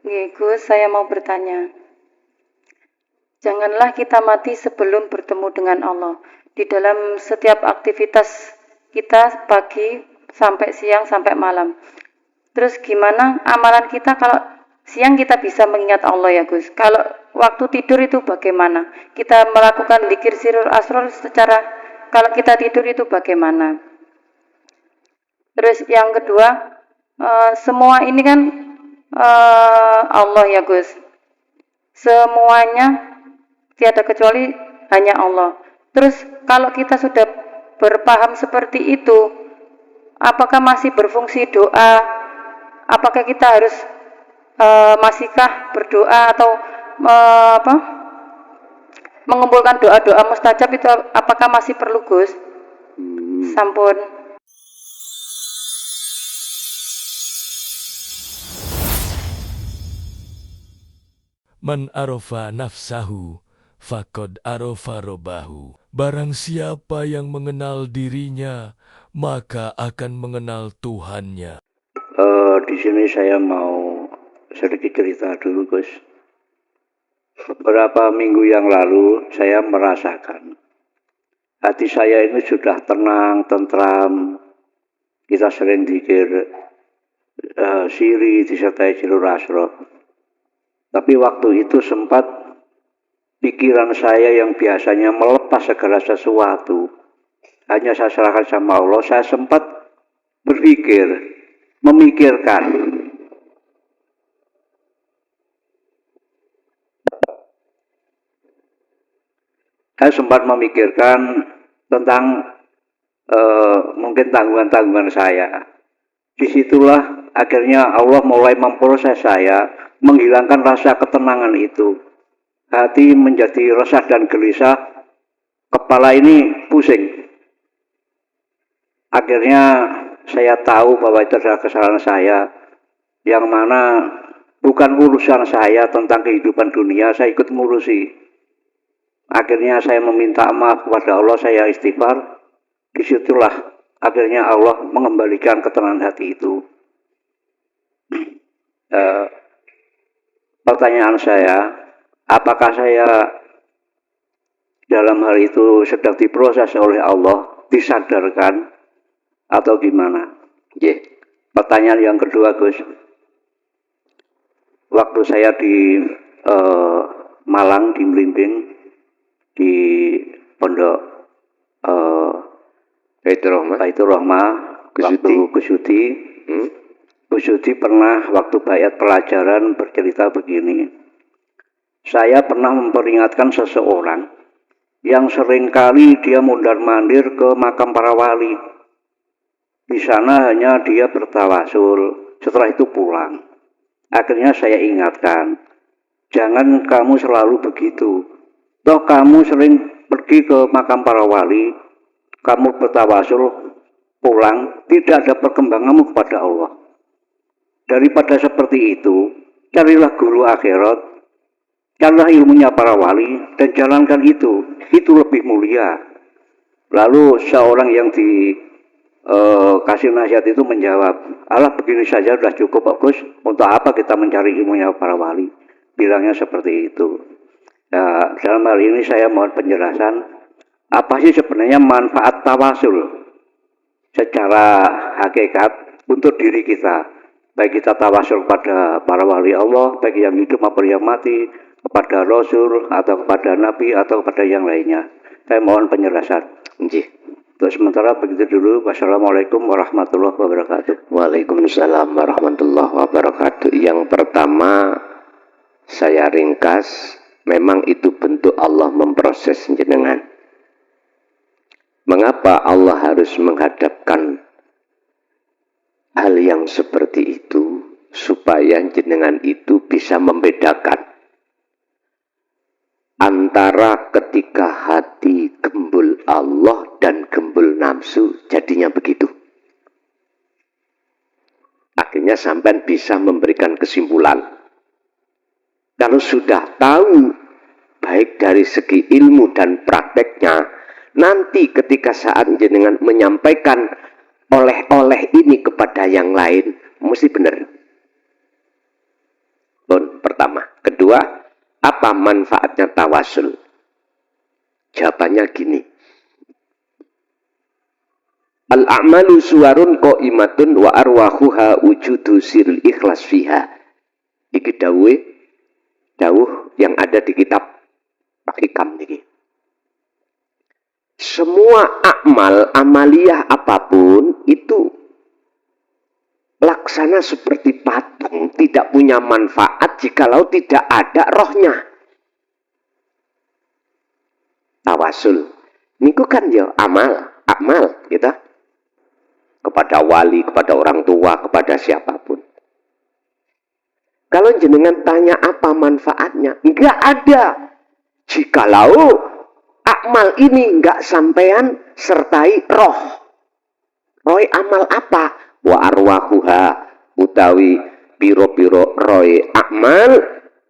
Gus, saya mau bertanya. Janganlah kita mati sebelum bertemu dengan Allah. Di dalam setiap aktivitas kita pagi sampai siang sampai malam. Terus gimana amalan kita kalau siang kita bisa mengingat Allah ya Gus? Kalau waktu tidur itu bagaimana? Kita melakukan dzikir sirrul asrar secara kalau kita tidur itu bagaimana? Terus yang kedua, semua ini kan Allah ya Gus. Semuanya tiada kecuali hanya Allah. Terus kalau kita sudah berpaham seperti itu, apakah masih berfungsi doa? Apakah kita harus masihkah berdoa atau mengumpulkan doa-doa mustajab itu apakah masih perlu Gus? Sampun. Man arofa nafsahu, faqad arofa robbahu. Barang siapa yang mengenal dirinya, maka akan mengenal Tuhannya. Di sini saya mau sedikit cerita dulu, Gus. Beberapa minggu yang lalu saya merasakan hati saya ini sudah tenang, tentram. Kita sering dzikir siri disertai sirrul asrar. Tapi waktu itu sempat pikiran saya yang biasanya melepas segala sesuatu, hanya saya serahkan sama Allah, saya sempat berpikir, memikirkan. Saya sempat memikirkan tentang mungkin tanggungan-tanggungan saya. Disitulah akhirnya Allah mulai memproses saya, menghilangkan rasa ketenangan itu. Hati menjadi resah dan gelisah, kepala ini pusing. Akhirnya saya tahu bahwa itu adalah kesalahan saya, yang mana bukan urusan saya tentang kehidupan dunia, saya ikut ngurusi. Akhirnya saya meminta maaf kepada Allah, saya istighfar. Disitulah akhirnya Allah mengembalikan ketenangan hati itu. Pertanyaan saya, apakah saya dalam hal itu sedang diproses oleh Allah, disadarkan, atau gimana? Pertanyaan yang kedua, Gus. Waktu saya di Malang, di Melimping, di Pondok Baitur Rahmah, waktu Gusyudi. Gusyudi pernah waktu bayat pelajaran bercerita begini. Saya pernah memperingatkan seseorang yang seringkali dia mondar-mandir ke makam para wali. Di sana hanya dia bertawasul, setelah itu pulang. Akhirnya saya ingatkan, jangan kamu selalu begitu. Toh kamu sering pergi ke makam para wali, kamu bertawasul, pulang, tidak ada perkembanganmu kepada Allah. Daripada seperti itu, carilah guru akhirat, carilah ilmunya para wali, dan jalankan itu lebih mulia. Lalu seorang yang dikasih nasihat itu menjawab, alah begini saja sudah cukup bagus, untuk apa kita mencari ilmunya para wali? Bilangnya seperti itu. Nah, dalam hal ini saya mohon penjelasan, apa sih sebenarnya manfaat tawasul secara hakikat untuk diri kita? Baik kita tawasul kepada para wali Allah, baik yang hidup maupun yang mati, kepada Rasul, atau kepada Nabi, atau kepada yang lainnya. Saya mohon penjelasan. Terus sementara begitu dulu. Wassalamualaikum warahmatullahi wabarakatuh. Waalaikumsalam warahmatullahi wabarakatuh. Yang pertama, saya ringkas, memang itu bentuk Allah memproses jenengan. Mengapa Allah harus menghadapkan hal yang seperti itu, supaya jenengan itu bisa membedakan antara ketika hati gembul Allah dan gembul nafsu, jadinya begitu. Akhirnya sampai bisa memberikan kesimpulan. Kalau sudah tahu, baik dari segi ilmu dan prakteknya, nanti ketika saat jenengan menyampaikan oleh-oleh ini kepada yang lain, mesti benar. Pertama. Kedua, apa manfaatnya tawasul? Jawabannya gini. Al-a'malu suwarun qa'imatun wa arwahuha wujudu siril ikhlas fiha. Iki dawuh yang ada di kitab Hikam niki. Semua amal, amaliyah apapun itu laksana seperti patung, tidak punya manfaat jikalau tidak ada rohnya. Tawasul niku kan ya amal gitu. Kepada wali, kepada orang tua, kepada siapapun. Kalau jenengan tanya apa manfaatnya, enggak ada. Jikalau amal ini enggak sampean sertai roh. Roh amal apa? Wa arwahuha utawi piro-piro roh amal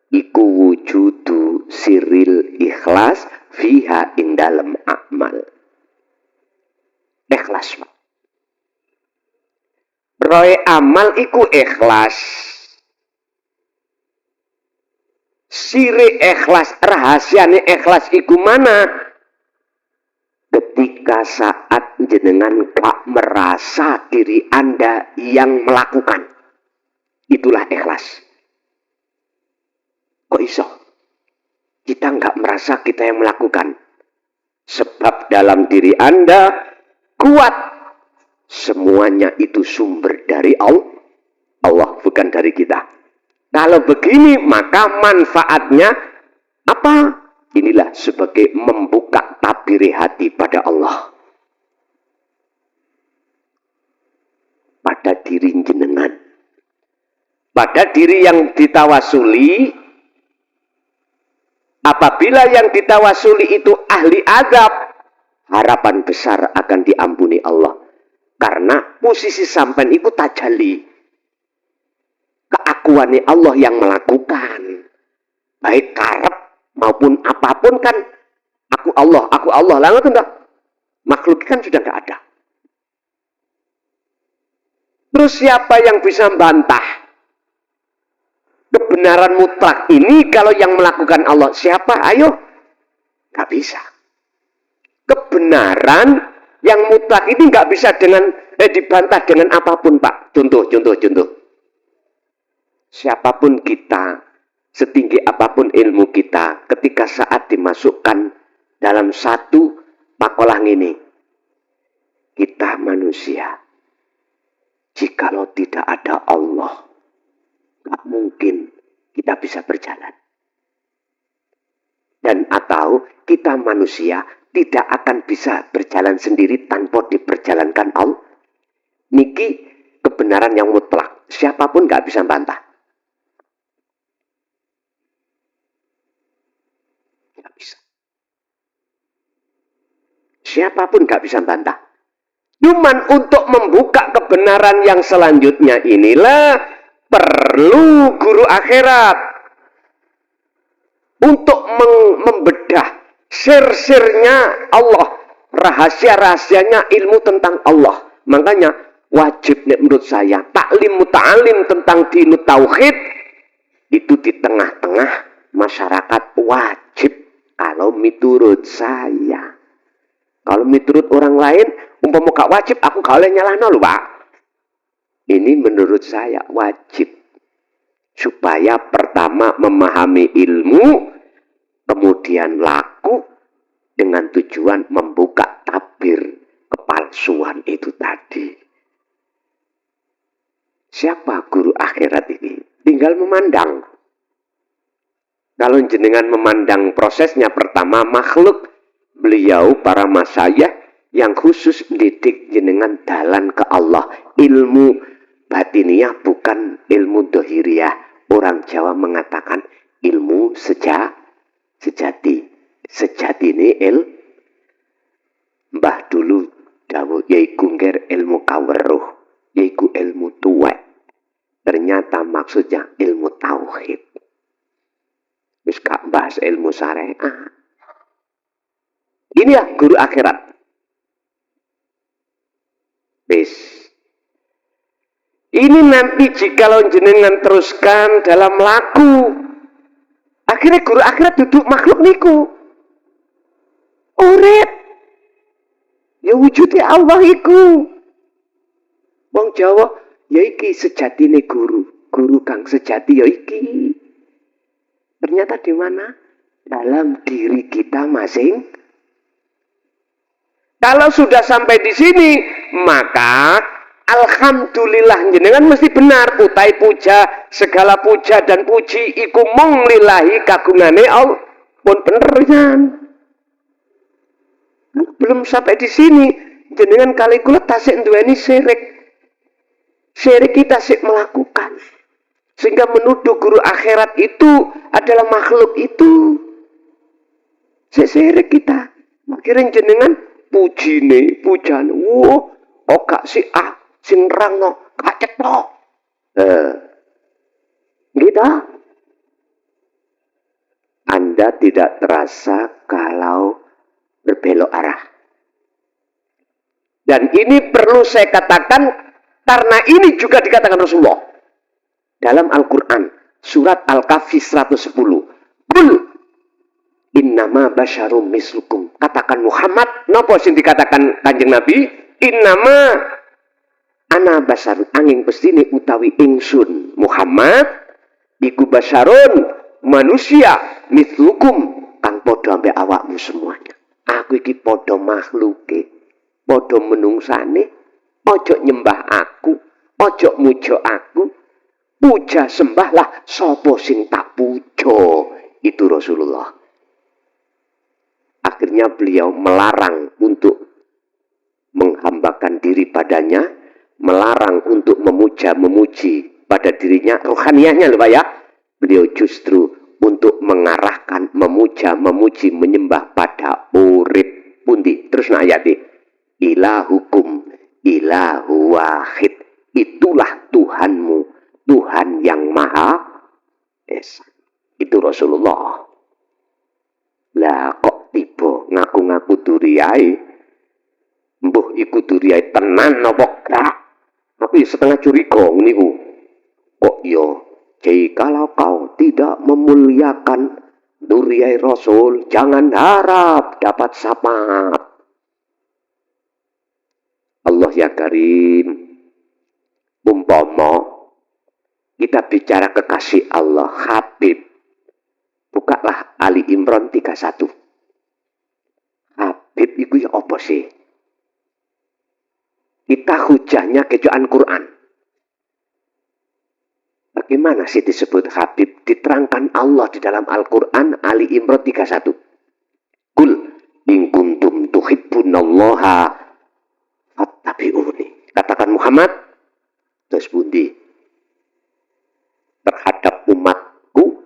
iku wujudu siril ikhlas fiha ing dalem amal. Ikhlas, Pak. Roh amal iku ikhlas. Siri ikhlas, rahasiane ikhlas iku mana? Ketika saat jenengan gak merasa diri Anda yang melakukan. Itulah ikhlas. Kok iso? Kita gak merasa kita yang melakukan. Sebab dalam diri Anda kuat. Semuanya itu sumber dari Allah, bukan dari kita. Kalau begini, maka manfaatnya apa? Inilah sebagai membuka tabir hati pada Allah. Pada diri jenengan. Pada diri yang ditawasuli, apabila yang ditawasuli itu ahli azab, harapan besar akan diampuni Allah. Karena posisi sampean itu tajalli. Keakuannya Allah yang melakukan. Baik karep maupun apapun kan. Aku Allah. Lalu itu enggak. Makhluk kan sudah enggak ada. Terus siapa yang bisa membantah? Kebenaran mutlak ini kalau yang melakukan Allah. Siapa? Ayo. Enggak bisa. Kebenaran yang mutlak ini enggak bisa dibantah dengan apapun, Pak. Contoh. Siapapun kita, setinggi apapun ilmu kita, ketika saat dimasukkan dalam satu pakolah ini, kita manusia. Jikalau tidak ada Allah, gak mungkin kita bisa berjalan. Dan atau kita manusia tidak akan bisa berjalan sendiri tanpa diperjalankan Allah. Niki kebenaran yang mutlak. Siapapun gak bisa bantah. Siapapun gak bisa bantah. Cuman untuk membuka kebenaran yang selanjutnya inilah perlu guru akhirat. Untuk membedah sir-sirnya Allah. Rahasia-rahasianya ilmu tentang Allah. Makanya wajib menurut saya taklim muta'alim tentang dinu tauhid itu di tengah-tengah masyarakat wajib kalau menurut saya. Kalau menurut orang lain, umpama gak wajib, aku gak boleh nyalahno lho, Pak. Ini menurut saya wajib. Supaya pertama memahami ilmu, kemudian laku dengan tujuan membuka tabir kepalsuan itu tadi. Siapa guru akhirat ini? Tinggal memandang. Kalau jenengan memandang prosesnya pertama makhluk, beliau para masyayikh yang khusus mendidik jenengan dalan ke Allah. Ilmu batiniyah bukan ilmu dohiriyah. Orang Jawa mengatakan ilmu sejati. Sejati ini mbah dulu dawuh yaiku ngger ilmu kaweruh, yaiku ilmu tuwek. Ternyata maksudnya ilmu tauhid. Wis gak bahas ilmu syariat. Inilah guru akhirat. Bis. Ini nanti jikalau jenengan teruskan dalam laku, akhirnya guru akhirat duduk makhluk niku. Urip. Ya wujudnya Allah iku. Wong Jawa, ya iki sejatine guru. Guru kang sejati ya iki. Ternyata di mana? Dalam diri kita masing. Kalau sudah sampai di sini, maka alhamdulillah jenengan mesti benar. Utai puja, segala puja dan puji iku mung lillahi kagungane Allah. Pun bener kan? Belum sampai di sini, jenengan kali kula tasik nduweni syirik. Syirik kita sik melakukan. Sehingga menuduh guru akhirat itu adalah makhluk itu. Syirik kita. Akhirnya jenengan pujine, pujane. Wah, kok si A sing nerangno gak cetok. Gitu. Anda tidak terasa kalau berbelok arah. Dan ini perlu saya katakan karena ini juga dikatakan Rasulullah dalam Al-Quran surat Al-Kahfi 110. Qul innama basyarum mislukum. Katakan Muhammad, napa sing dikatakan Kanjeng Nabi? Innama ana basarun angin pestine utawi ingsun Muhammad iku basyarun manusia mislukum kang padha ambek awakmu semuanya. Aku iki padha makhluke, padha menungsane, ojo nyembah aku, ojo muja aku. Puja sembahlah sapa sing tak puja. Itu Rasulullah. Akhirnya beliau melarang untuk menghambakan diri padanya, melarang untuk memuja-memuji pada dirinya, rohaniahnya loh Pak ya. Beliau justru untuk mengarahkan, memuja-memuji, menyembah pada urip pundi. Terus ayat ilahukum ilahu wahid. Itulah Tuhanmu, Tuhan yang Maha Esa. Itu Rasulullah. Lah kok tiba ngaku-ngaku duriai? Mbuh iku duriai tenan napa gak? Aku ya setengah curiga niku. Kok yo, jadi kalau kau tidak memuliakan duriai Rasul, jangan harap dapat syafaat. Allah ya Karim. Umpama kita bicara kekasih Allah, Habib. Bukalah Ali Imran 31. Habib itu ya apa sih? Kita hujahnya kejoan Quran. Bagaimana sih disebut Habib? Diterangkan Allah di dalam Al-Quran Ali Imran 31. Kul in kuntum tuhibbunallaha fattabi'uni. Katakan Muhammad, terus bundi terhadap umatku,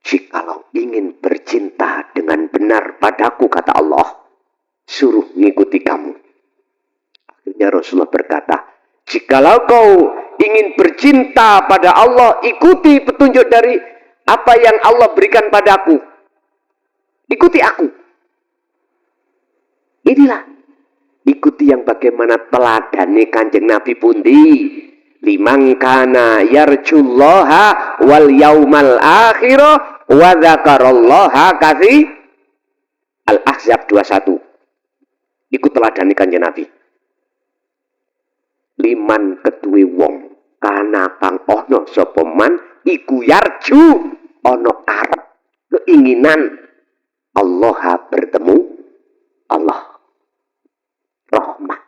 jikalau ingin bercinta dengan benar padaku, kata Allah, suruh ngikuti kamu. Akhirnya Rasulullah berkata, jikalau kau ingin bercinta pada Allah, ikuti petunjuk dari apa yang Allah berikan padaku. Ikuti aku. Inilah. Ikuti yang bagaimana teladani Kanjeng Nabi pundi. Liman kana yarjullaha wal yaumal akhirah wa dzakarallaha katsir. Al-Ahzab 21. Ikut teladani Kanjeng Nabi. Liman kedue wong kana kang ana sapa man iku yarju ana arep keinginan Allah bertemu Allah rahmat.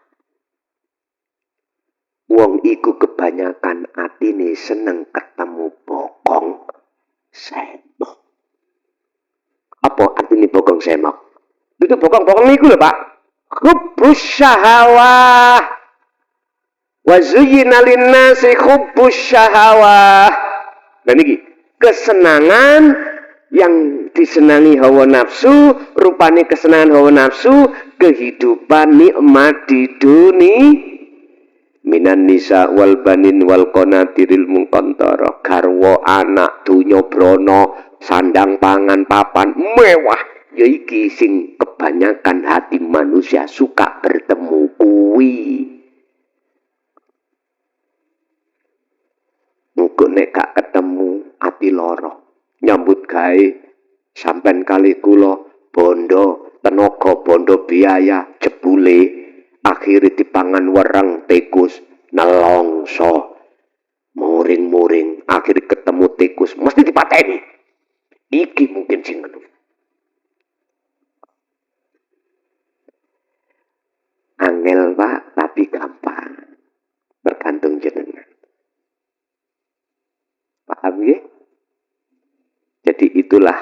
Wong iku kebanyakan atine seneng ketemu bokong semok. Apa artine bokong semok? Itu bokong-bokong niku lho Pak. Hubbus syahawah. Wa zuyyina lin-nasi hubbus syahawah. Nah niki, kesenangan yang disenangi hawa nafsu, rupane kesenangan hawa nafsu, kehidupan nikmat di dunia. Minan nisa wal banin wal qanatiril muqantara, garwa anak donya brana, sandang pangan papan mewah. Ya iki sing kebanyakan hati manusia suka bertemu kuwi. nek gak ketemu ati loro. Nyambut gawe sampean kali kula bondo tenaga bondo biaya jebule akhire dipangan wereng tikus nelongso muring-muring akhirnya ketemu tikus mesti dipateni. Iki mungkin sing ngono. Angel Pak, tapi gampang. Bergantung jenengan. Paham ya? Jadi itulah.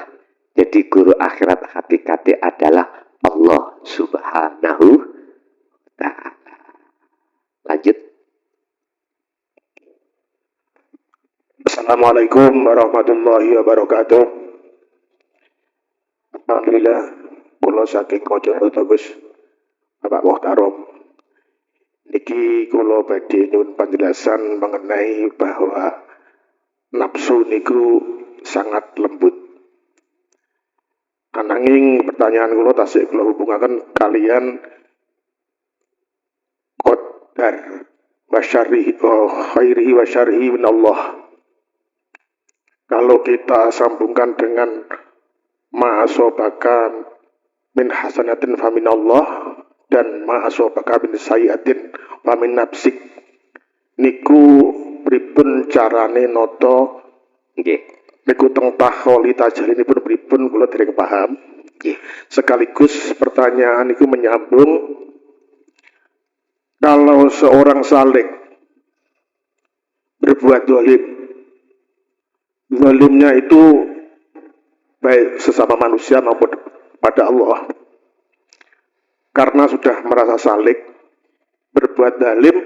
Jadi guru akhirat hakikatnya adalah Allah Subhanahu wa Ta'ala. Lanjut. Assalamualaikum warahmatullahi wabarakatuh. Alhamdulillah, kula saking Kocok Gus Bapak Muhtarom. Niki kula badhe nyuwun penjelasan mengenai bahwa nafsu niku sangat lembut. Ananging pertanyaan kula tasih kula hubungaken kalian qadar wa syarrihi wa khairihi wa syarrihi min Allah. Kalau kita sambungkan dengan ma'asobaka min hasanatin famin Allah dan ma'asobaka min sayyatin famin nafsik, niku pripun carane noto Nggih. niku teng taholi tajal ini pun pripun kula dereng paham. Nggih. Sekaligus pertanyaan niku menyambung, kalau seorang saleh berbuat zalim, zalimnya itu baik sesama manusia maupun pada Allah. Karena sudah merasa salik, berbuat zalim,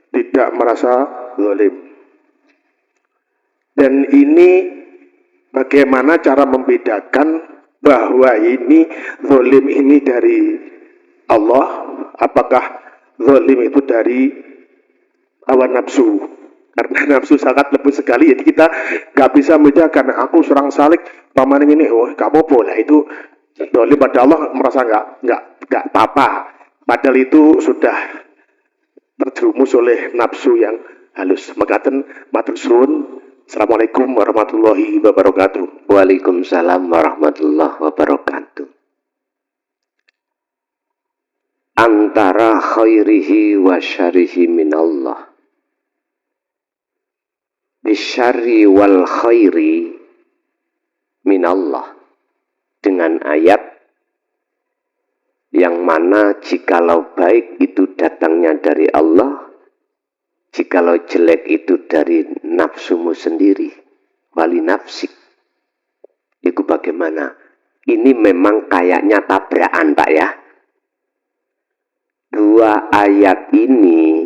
tidak merasa zalim. Dan ini bagaimana cara membedakan bahwa ini zalim ini dari Allah, apakah zalim itu dari hawa nafsu? Karena nafsu sangat lembut sekali, jadi kita nggak bisa membedakan. Aku serang salik, paman ini, oh nggak apa-apa lah, itu zalim pada Allah, merasa nggak apa-apa. Padahal itu sudah terjerumus oleh nafsu yang halus. Makaten matur suwun. Assalamualaikum warahmatullahi wabarakatuh. Waalaikumsalam warahmatullahi wabarakatuh. Antara khairihi wa syarihi minallah. Bisyarri wal khairi minallah. Dengan ayat yang mana jikalau baik itu datangnya dari Allah, jikalau jelek itu dari nafsumu sendiri, wali nafsik. Itu bagaimana? Ini memang kayaknya tabrakan, Pak ya. Dua ayat ini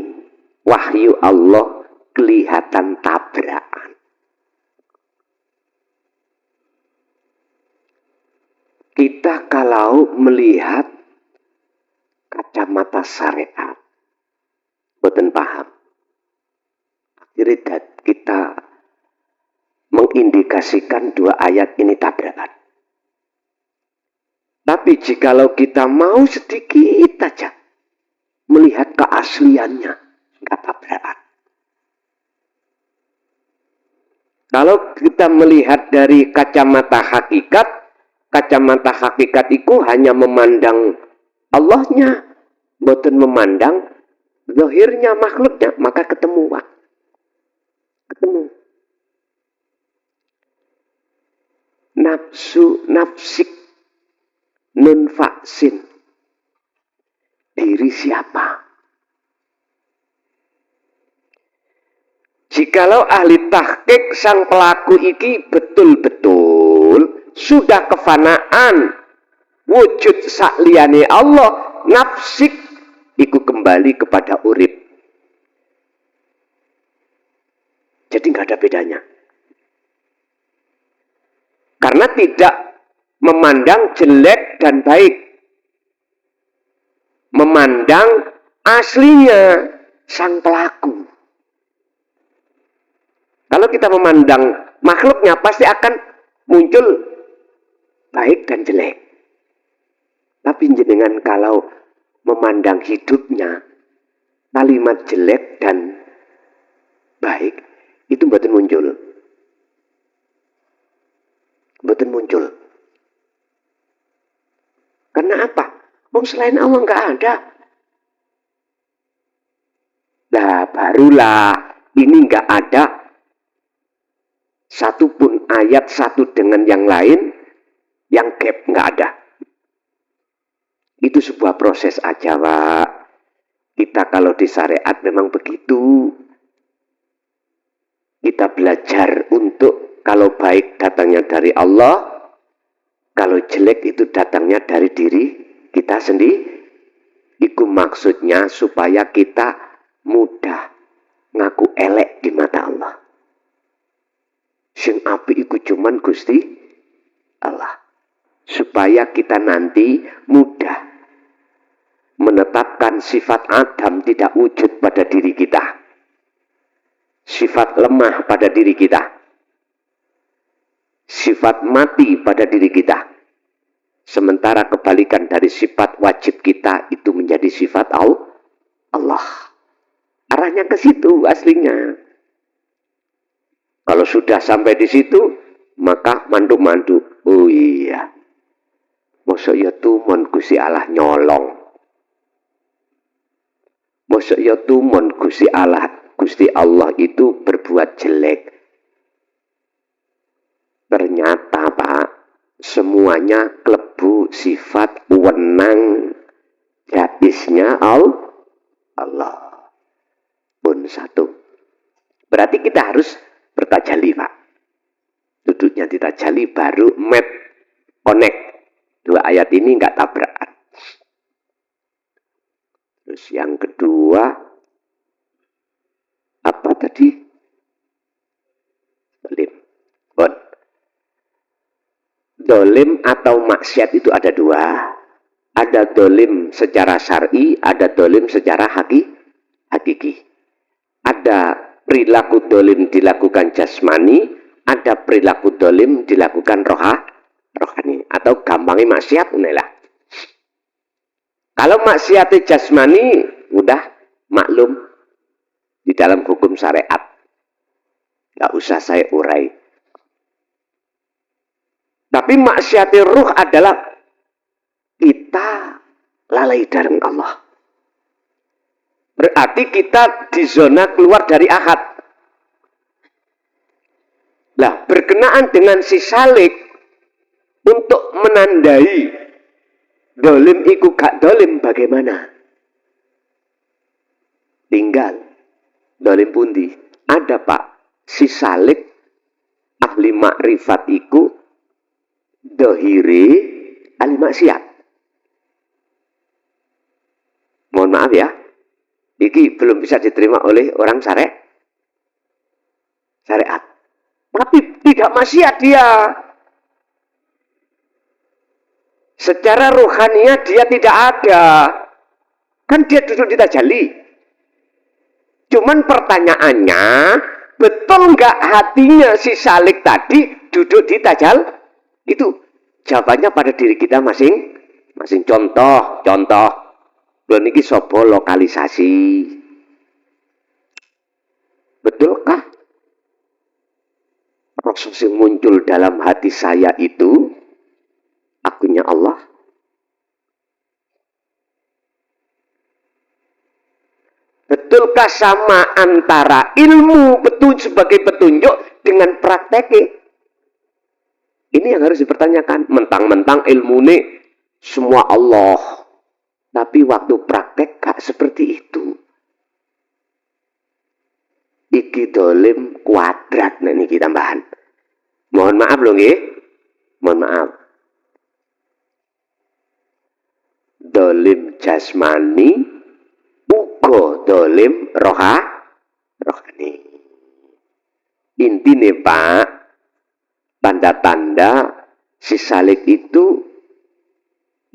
wahyu Allah kelihatan tabrakan. Kita kalau melihat kacamata syariat, boten paham. Jadi kita mengindikasikan dua ayat ini tabrakan. Tapi jikalau kita mau sedikit saja melihat keasliannya, enggak tabrakan. Kalau kita melihat dari kacamata hakikat itu hanya memandang Allahnya, boten memandang zahirnya makhluknya, maka ketemu. Nafsik nun vaksin. Diri siapa? Jikalau ahli tahqiq sang pelaku iki betul-betul sudah kefanaan wujud sakliyane Allah, nafsik iku kembali kepada urip. Jadi nggak ada bedanya. Karena tidak memandang jelek dan baik. Memandang aslinya sang pelaku. Kalau kita memandang makhluknya pasti akan muncul baik dan jelek. Tapi jenengan kalau memandang hidupnya, kalimat jelek dan baik Itu mboten muncul. Mboten muncul. Karena apa? Wong selain Allah nggak ada. Nah, barulah ini nggak ada satupun ayat satu dengan yang lain yang gap, nggak ada. Itu sebuah proses aja, Pak. Kita kalau di syariat memang begitu. Kita belajar untuk kalau baik datangnya dari Allah, kalau jelek itu datangnya dari diri kita sendiri. Itu maksudnya supaya kita mudah ngaku elek di mata Allah. Sing apik iku cuman Gusti Allah. Supaya kita nanti mudah menetapkan sifat Adam tidak wujud pada diri kita. Sifat lemah pada diri kita. Sifat mati pada diri kita. Sementara kebalikan dari sifat wajib kita itu menjadi sifat Allah. Arahnya ke situ aslinya. Kalau sudah sampai di situ, maka mandu-mandu. Oh iya. Mosok ya tumon Gusti Allah nyolong. Mosok ya tumon Gusti Allah itu berbuat jelek. Ternyata Pak, semuanya klebu sifat wenang jatisnya Allah. Pun satu. Berarti kita harus bertajali Pak. Duduknya ditajali baru met connect. Dua ayat ini nggak tabrakan. Terus yang kedua, apa tadi? Dolim. Dolim atau maksiat itu ada dua. Ada dolim secara syar'i, ada dolim secara hakiki. Ada perilaku dolim dilakukan jasmani, ada perilaku dolim dilakukan rohani. Atau gampangnya maksiat, lah. Kalau maksiat jasmani, udah maklum di dalam hukum syariat. Gak usah saya urai. Tapi maksiat ruh adalah kita lalai dari Allah. Berarti kita di zona keluar dari akad. Lah, berkenaan dengan si salik untuk menandai dolim iku gak dolim bagaimana? Tinggal dolim pundi. Ada Pak, si salik ahli makrifat iku dohiri ahli maksiat. Mohon maaf ya, ini belum bisa diterima oleh orang syariat. Tapi tidak maksiat dia. Secara rohaniah dia tidak ada. Kan dia duduk di tajalli. Cuman pertanyaannya, betul nggak hatinya si salik tadi duduk di tajal? Itu jawabannya pada diri kita masing-masing. Contoh. Belum niki sopo lokalisasi. Betulkah proses yang muncul dalam hati saya itu akunya Allah? Betulkah sama antara ilmu sebagai petunjuk dengan prakteknya? Ini yang harus dipertanyakan. Mentang-mentang ilmu ini semua Allah. Tapi waktu praktek gak seperti itu. Iki dolim kuadrat niki tambahan. Mohon maaf loh nggih. Mohon maaf. Dolim jasmani uga dolim rohani. Intine Pak, tanda-tanda si salik itu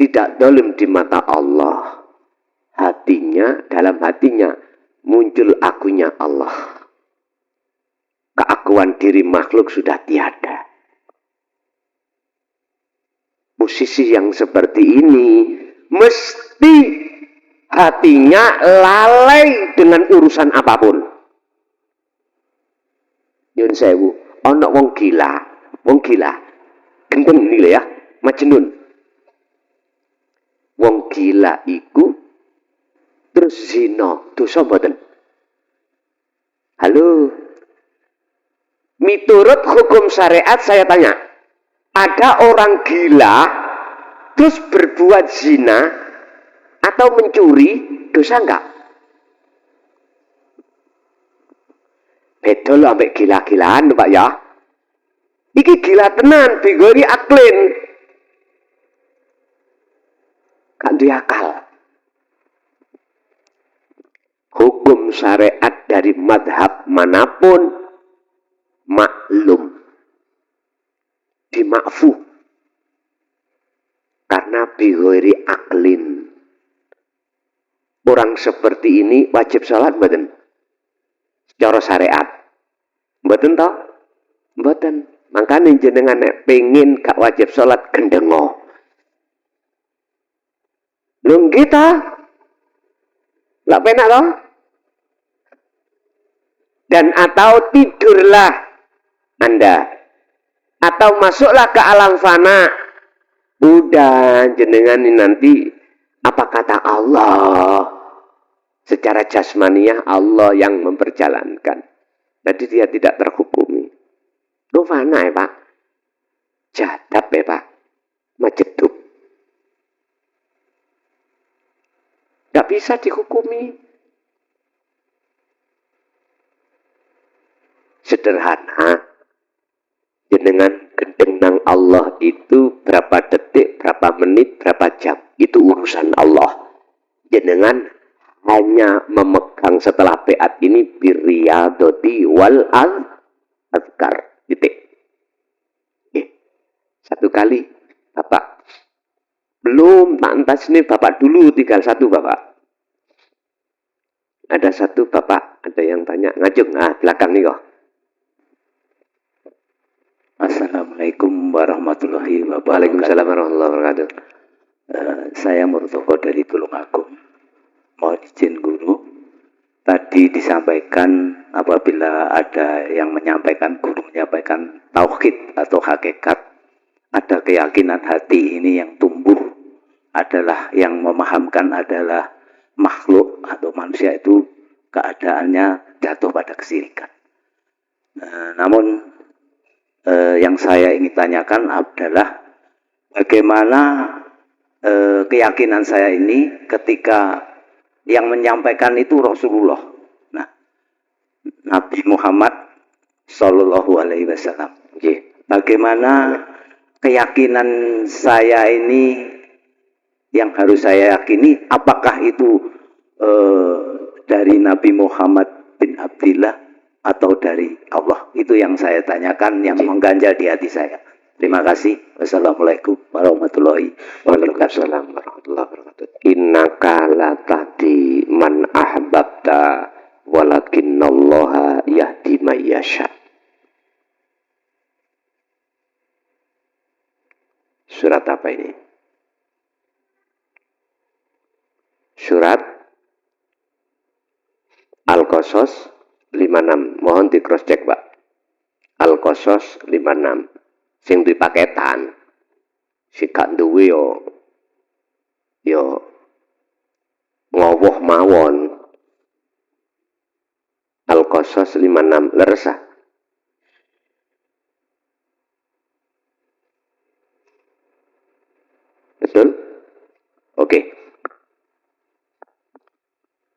tidak dolim di mata Allah. Dalam hatinya muncul akunya Allah. Keakuan diri makhluk sudah tiada. Posisi yang seperti ini mesti hatinya lalai dengan urusan apapun. Nyun sewu, ana wong gila. Wong gila. Gendeng ini lho ya, Majnun. Wong gila iku terus zina, dosa mboten? Halo. Miturut hukum syariat saya tanya, ada orang gila terus berbuat zina atau mencuri, dosa enggak? Beda lho ambek gila-gilaan Pak ya. Iki gila tenan, bigori aklin. Gak duwe akal. Hukum syariat dari madhab manapun maklum, dimakfu, karena bigori aklin. Orang seperti ini wajib sholat mboten? Secara syariat mboten toh? Mboten. Makanya jenengan nek pengin gak wajib sholat gendengo. Lho nggih ta? Lak penak toh? Dan atau tidurlah Anda, atau masuklah ke alam fana. Udah jenengan ini nanti apa kata Allah? Secara jasmaniah Allah yang memperjalankan. Jadi dia tidak terhukumi. Lu fana ya Pak? Jadab ya Pak? Majedub. Gak bisa dihukumi. Sederhana. Jenengan gendeng nang Allah itu berapa detik, berapa menit, berapa jam. Itu urusan Allah. Jenengan hanya memegang setelah beat ini birriyadoti wal azkar. Titik. Satu kali Bapak. Belum, tak entas ini Bapak dulu, tinggal satu Bapak. Ada satu Bapak, ada yang tanya, ngajeng, belakang nih kok. Assalamualaikum warahmatullahi wabarakatuh. Waalaikumsalam warahmatullahi wabarakatuh. Saya Murtoko dari Tulungagung. Mohon izin guru. Tadi disampaikan apabila ada yang menyampaikan, guru menyampaikan tauhid atau hakikat, ada keyakinan hati ini yang tumbuh adalah yang memahamkan adalah makhluk atau manusia itu keadaannya jatuh pada kesyirikan. Namun yang saya ingin tanyakan adalah bagaimana keyakinan saya ini ketika yang menyampaikan itu Rasulullah. Nah, Nabi Muhammad Sallallahu Alaihi Wasallam. Bagaimana keyakinan saya ini yang harus saya yakini? Apakah itu dari Nabi Muhammad bin Abdillah atau dari Allah? Itu yang saya tanyakan, yang mengganjal di hati saya. Terima kasih. Wassalamualaikum warahmatullahi wabarakatuh. Innaka la tahdi man ahbabta walakinnallaha yahdi man yasha. Surat apa ini? Surat Al-Qasas 56. Mohon di cross check, Pak. Al-Qasas 56. Sing duwe paketan. Si gak duwe yo ngowoh mawon. Al-Qasas 56. Leresah. Betul? Oke.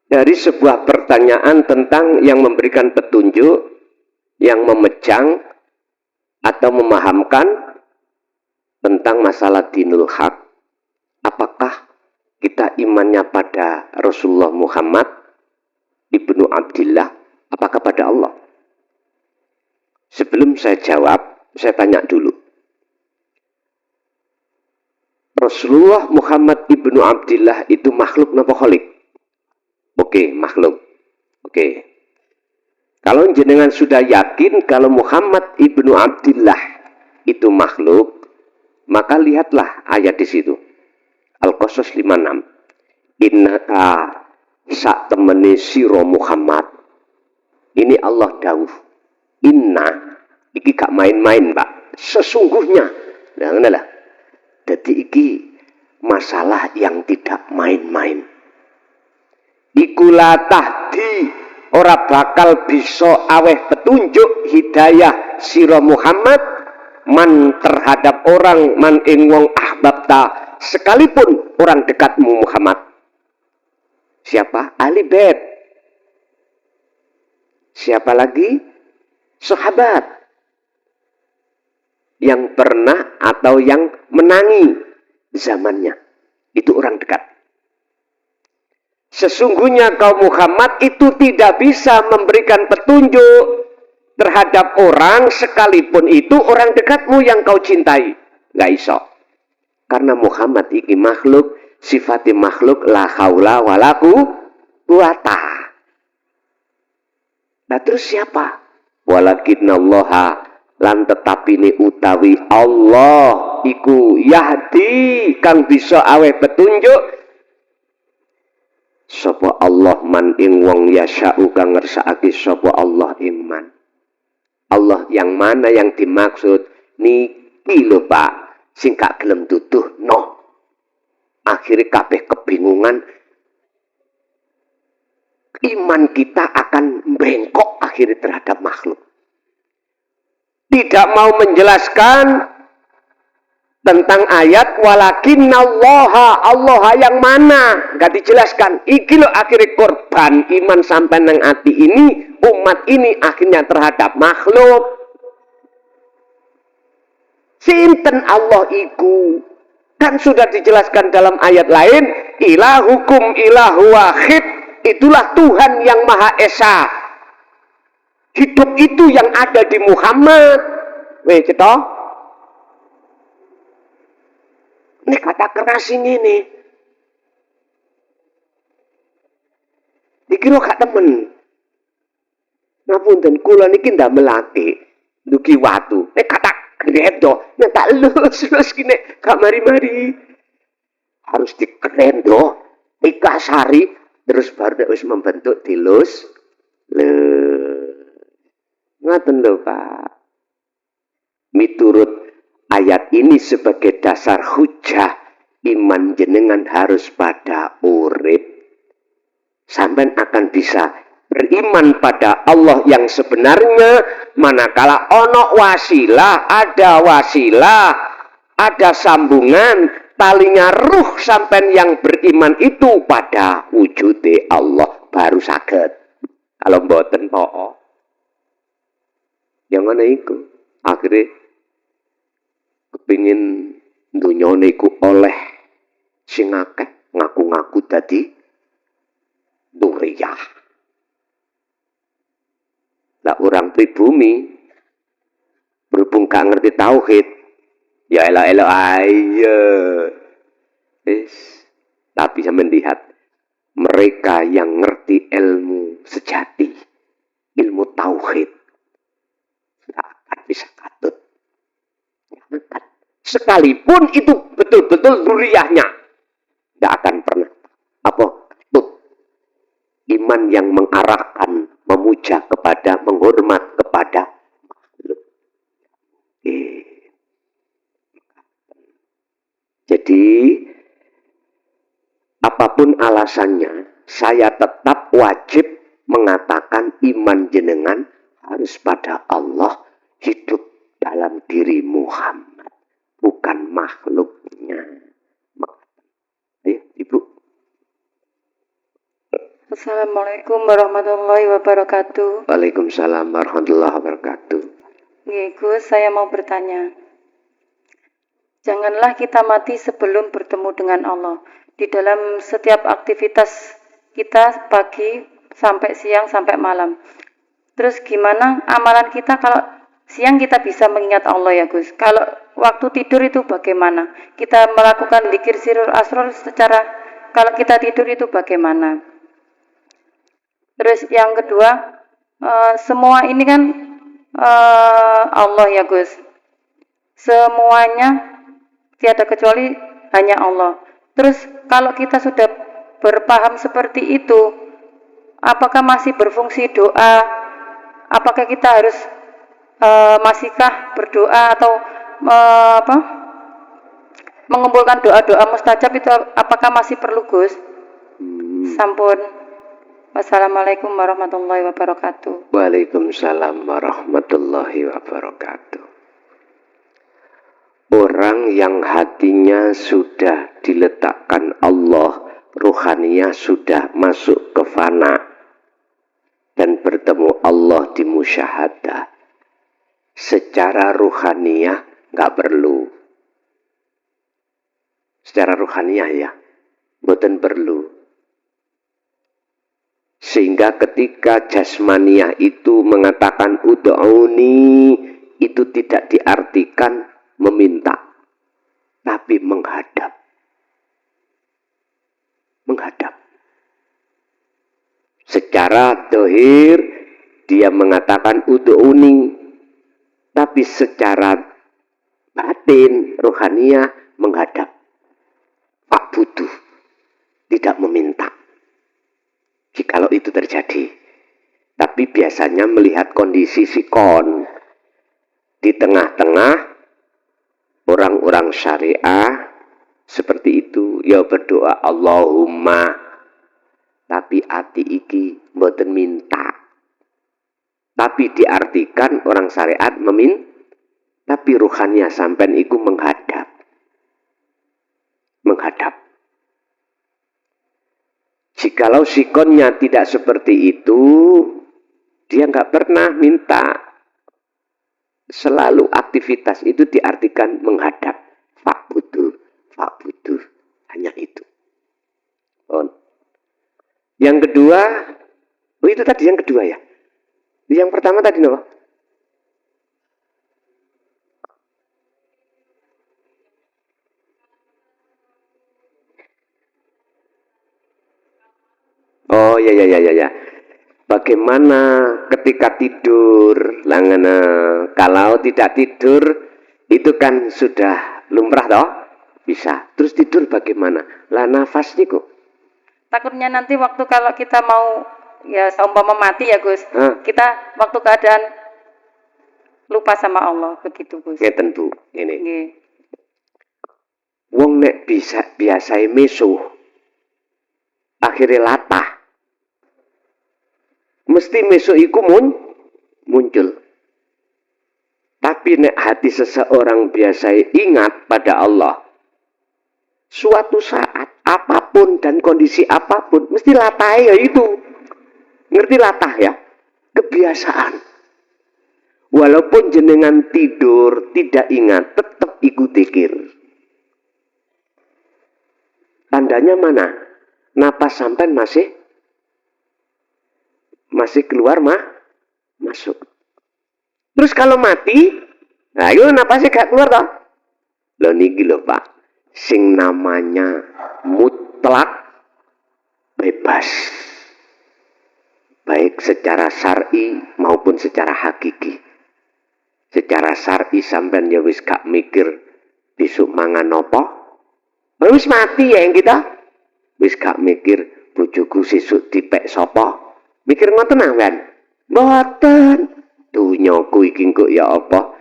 Dari sebuah pertanyaan tentang yang memberikan petunjuk, yang memejang atau memahamkan tentang masalah dinul haq. Apakah kita imannya pada Rasulullah Muhammad ibnu Abdillah, apakah pada Allah? Sebelum saya jawab, saya tanya dulu. Rasulullah Muhammad ibnu Abdillah itu makhluk napa khalik? Oke, makhluk. Oke. Kalau jenengan sudah yakin kalau Muhammad ibnu Abdillah itu makhluk, maka lihatlah ayat di situ. Al-Qasas 56. Innaka sak temene sira Muhammad. Ini Allah dawuh. Inna iki gak main-main, Pak. Sesungguhnya. Nah, ngono lah. Dadi iki masalah yang tidak main-main. Iku la tahdi, ora bakal bisa aweh petunjuk hidayah sira Muhammad man terhadap orang man ing wong ahbabta, sekalipun orang dekatmu Muhammad. Siapa? Ahli bait. Siapa lagi? Sahabat yang pernah atau yang menangi zamannya. Itu orang dekat. Sesungguhnya kaum Muhammad itu tidak bisa memberikan petunjuk terhadap orang sekalipun itu orang dekatmu yang kau cintai. Nggak iso. Karena Muhammad iki makhluk, sifatnya makhluk, la haula wala quwata. Nah terus siapa? Walakinnallaha, lan tetapi ni utawi Allah iku yahdi kang bisa aweh petunjuk sapa Allah man ing wong yasha'u kang ngersakake sapa Allah iman. Allah yang mana yang dimaksud niki lho Pak, sing gak gelem duduh no. Akhirnya kabeh kebingungan, iman kita akan bengkok akhirnya terhadap makhluk. Tidak mau menjelaskan tentang ayat walakinnallaha, Allah yang mana, gak dijelaskan. Iki lo akhirnya korban iman sampai nang ati ini, umat ini akhirnya terhadap makhluk. Sinten Allah iku, kan sudah dijelaskan dalam ayat lain, ilahukum ilahu wahid, itulah Tuhan yang Maha Esa. Hidup itu yang ada di Muhammad. Weh, cetok. Ini kata keras ini nih. Dikira gak temen. Ngapunten kula niki ndamelake dugi watu. Kata gredo, tak lus kene gak mari-mari. Harus dikrendo, dikasari terus baru wis membentuk dilus. Ngaten lho Pak. Miturut ayat ini sebagai dasar hujah iman jenengan harus pada urip. Sampai akan bisa beriman pada Allah yang sebenarnya, manakala ono wasilah, ada sambungan talinya ruh sampai yang beriman itu pada wujude Allah baru saged. Kalau mboten po. Yang mana iku? Akhirnya kepingin dunyane iku oleh sing akeh ngaku-ngaku dadi duriyah. Lah orang pribumi berhubung gak ngerti tauhid, ya elo-elo ayo. Tapi sampeyan lihat mereka yang ngerti ilmu sejati, ilmu tauhid, gak akan bisa katut. Sekalipun itu betul-betul duriyahnya, tidak akan pernah katut. Iman yang mengarahkan, memuja kepada, menghormat kepada makhluk. Jadi apapun alasannya, saya tetap wajib mengatakan iman jenengan harus pada Allah, hidup dalam diri Muhammad, bukan makhluknya. Ayo, Ibu. Assalamualaikum warahmatullahi wabarakatuh. Waalaikumsalam warahmatullahi wabarakatuh. Nggih, Gus, saya mau bertanya. Janganlah kita mati sebelum bertemu dengan Allah. Di dalam setiap aktivitas kita pagi sampai siang sampai malam. Terus gimana amalan kita kalau siang kita bisa mengingat Allah ya Gus? Kalau waktu tidur itu bagaimana? Kita melakukan dzikir sirrul asrar secara kalau kita tidur itu bagaimana? Terus yang kedua, semua ini kan Allah ya Gus. Semuanya tiada kecuali hanya Allah. Terus kalau kita sudah berpaham seperti itu, apakah masih berfungsi doa? Apakah kita harus masihkah berdoa atau mengumpulkan doa-doa mustajab itu apakah masih perlu, Gus? Sampun. Wassalamualaikum warahmatullahi wabarakatuh. Waalaikumsalam warahmatullahi wabarakatuh. Orang yang hatinya sudah diletakkan Allah, ruhaniyah sudah masuk ke fana dan bertemu Allah di musyahadah, secara ruhaniyah nggak perlu. Secara ruhaniyah ya, boten perlu. Sehingga ketika jasmaniyah itu mengatakan ud'uni, itu tidak diartikan meminta, tapi menghadap. Menghadap. Secara dohir, dia mengatakan ud'uni, tapi secara batin, rohaniyah, menghadap. Pak butuh, tidak meminta. Jikalau itu terjadi. Tapi biasanya melihat kondisi sikon. Di tengah-tengah orang-orang syariah seperti itu, ya berdoa Allahumma, tapi ati iki mboten minta. Tapi diartikan orang syariat tapi ruhannya sampean iku menghadap. Menghadap. Jikalau sikonnya tidak seperti itu, dia nggak pernah minta. Selalu aktivitas itu diartikan menghadap. Pak butuh. Hanya itu. Yang kedua, itu tadi yang kedua ya. Yang pertama tadi no? Oh ya. Bagaimana ketika tidur? Langana, kalau tidak tidur itu kan sudah lumrah toh? Bisa. Terus tidur bagaimana? Lah nafas niku. Takutnya nanti waktu kalau kita mau ya seumpama mati ya, Gus. Kita waktu keadaan lupa sama Allah begitu, Gus. Ya tentu ini. Nggih. Wong nek biasa mesuh akhirnya latah. Mesti mesuk iku muncul. Tapi nek hati seseorang biasa ingat pada Allah, suatu saat apapun dan kondisi apapun mesti latah ya itu. Ngerti latah ya? Kebiasaan. Walaupun jenengan tidur tidak ingat, tetap ikut zikir. Tandanya mana? Napas sampai masih keluar masuk. Terus kalau mati, nah itu napasnya gak keluar toh. Loh niki lho Pak, sing namanya mutlak bebas. Baik secara syar'i maupun secara hakiki. Secara syar'i sampean ya wis gak mikir besok mangan apa. Wis mati ya yang kita. Wis gak mikir bojoku sesuk dipek sapa. Mikir ngoten sampean? Mboten. Dunyaku iki kok ya apa?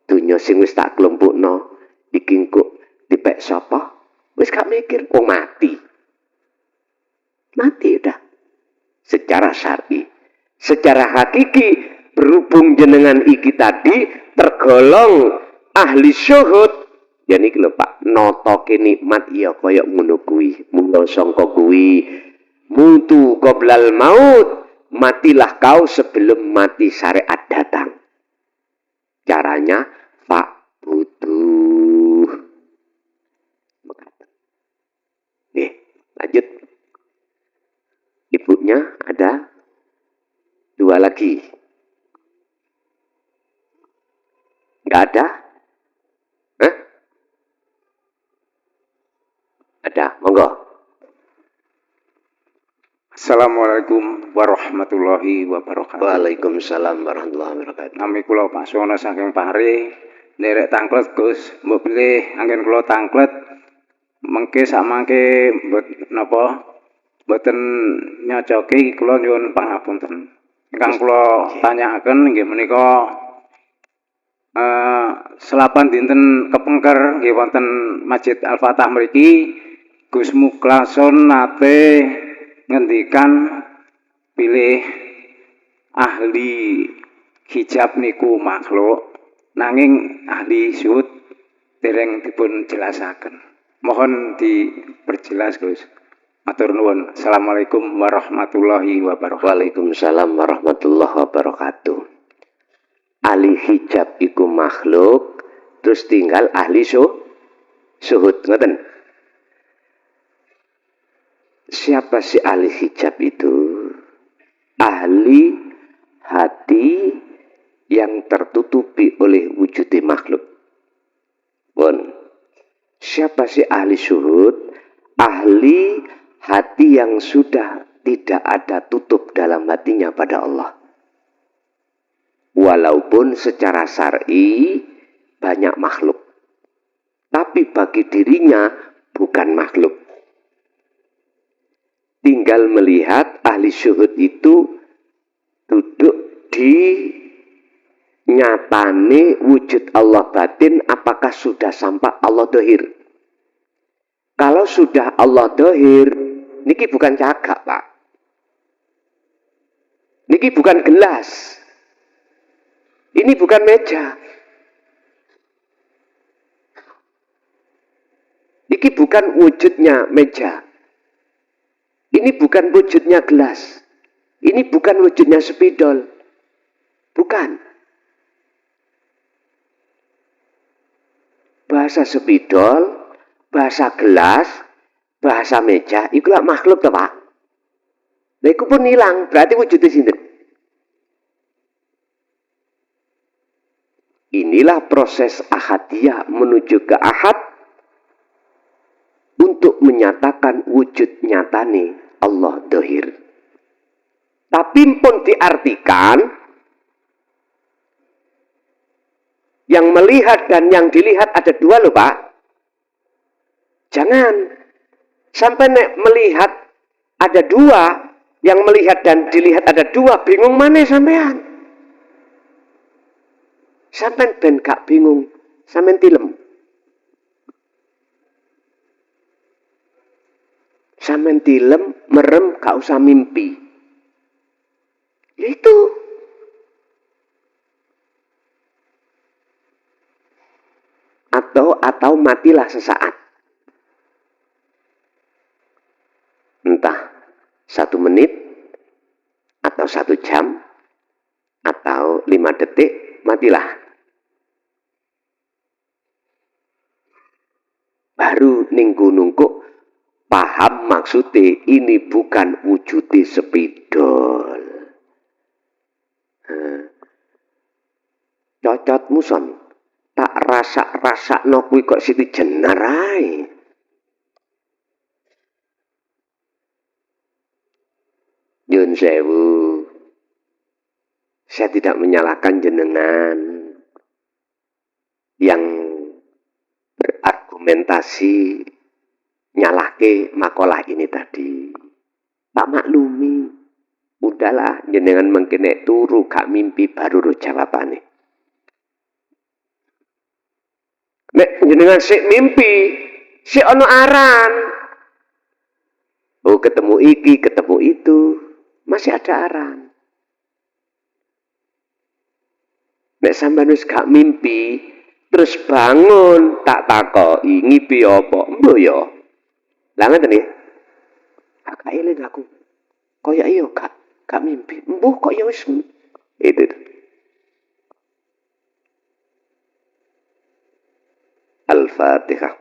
Dunya sing wis tak kelompokno iki kok dipek sapa? Wis gak mikir, mati. Mati udah. Secara syar'i. Secara hakiki berhubung jenengan iki tadi tergolong ahli syuhud. Ya niki lho Pak, notoke nikmat ya kaya ngono kuwi. Mula sangka kuwi mutu qoblal maut. Matilah kau sebelum mati syariat datang. Caranya Pak butuh. Nih, lanjut. Ibunya ada 2 lagi. Enggak ada? Hah? Ada, monggo. Assalamualaikum warahmatullahi wabarakatuh. Waalaikumsalam warahmatullahi wabarakatuh. Nami kula Pak Sono saking Pare, nderek tangklet Gus, mbok pilih anggen kula tangklet mengke samangke mboten nyocoki kula nyuwun pangapunten. Ingkang kula tanyakaken nggih menika selapan dinten kepengker nggih wonten Masjid Al-Fatah mriki Gus Muklason nate ngendikan pilih ahli hijab niku makhluk nanging ahli syuhud dereng dipun jelasaken. Mohon diperjelas Gus. Matur nuwun. Assalamualaikum warahmatullahi wabarakatuh. Waalaikumsalam warahmatullahi wabarakatuh. Ahli hijab iku makhluk, terus tinggal ahli syuhud, ngoten. Siapa si ahli hijab itu? Ahli hati yang tertutupi oleh wujudnya makhluk. Bon. Siapa si ahli syuhud? Ahli hati yang sudah tidak ada tutup dalam hatinya pada Allah. Walaupun secara syar'i banyak makhluk, tapi bagi dirinya bukan makhluk. Tinggal melihat ahli syuhud itu duduk di nyatane wujud Allah batin, apakah sudah sampai Allah dohir. Kalau sudah Allah dohir, niki bukan cagak, Pak. Niki bukan gelas. Ini bukan meja. Ini bukan wujudnya meja. Ini bukan wujudnya gelas. Ini bukan wujudnya spidol. Bukan. Bahasa spidol, bahasa gelas, bahasa meja, ikulah makhluk toh, Pak. Nah, itu pun hilang, berarti wujudnya sinten. Inilah proses ahadiyah menuju ke ahad untuk menyatakan wujud nyatane Allah dohir. Tapi pun diartikan yang melihat dan yang dilihat ada dua loh, Pak. Jangan sampai melihat ada dua, yang melihat dan dilihat ada dua, bingung mana sampean? Sampean ben gak bingung, sampean tilem. Sampean tilem, merem, gak usah mimpi. Ya itu. Atau matilah sesaat. Entah 1 menit, atau 1 jam, atau 5 detik, matilah. Baru ning gunung kok paham maksudnya ini bukan wujudnya spidol. Cocot muson tak rasa no kuwi kok Siti Jenar ae. Nyun sewu. Saya tidak menyalahkan jenengan yang berargumentasi nyalahke makalah ini tadi. Tak maklumi. Udahlah jenengan mengkene turu gak mimpi baru ro jawabane. Nek jenengan sik mimpi, sik ono aran. Oh, ketemu iki, ketemu itu, masih ada aran. Nek sampeyan wis gak mimpi, terus bangun tak takoki ngipi apa? Mbok ya. Lah ngeten nggih. Kakak eling aku. Kaya iya gak mimpi. Mbuh kok ya wis itu. Al-Fatihah.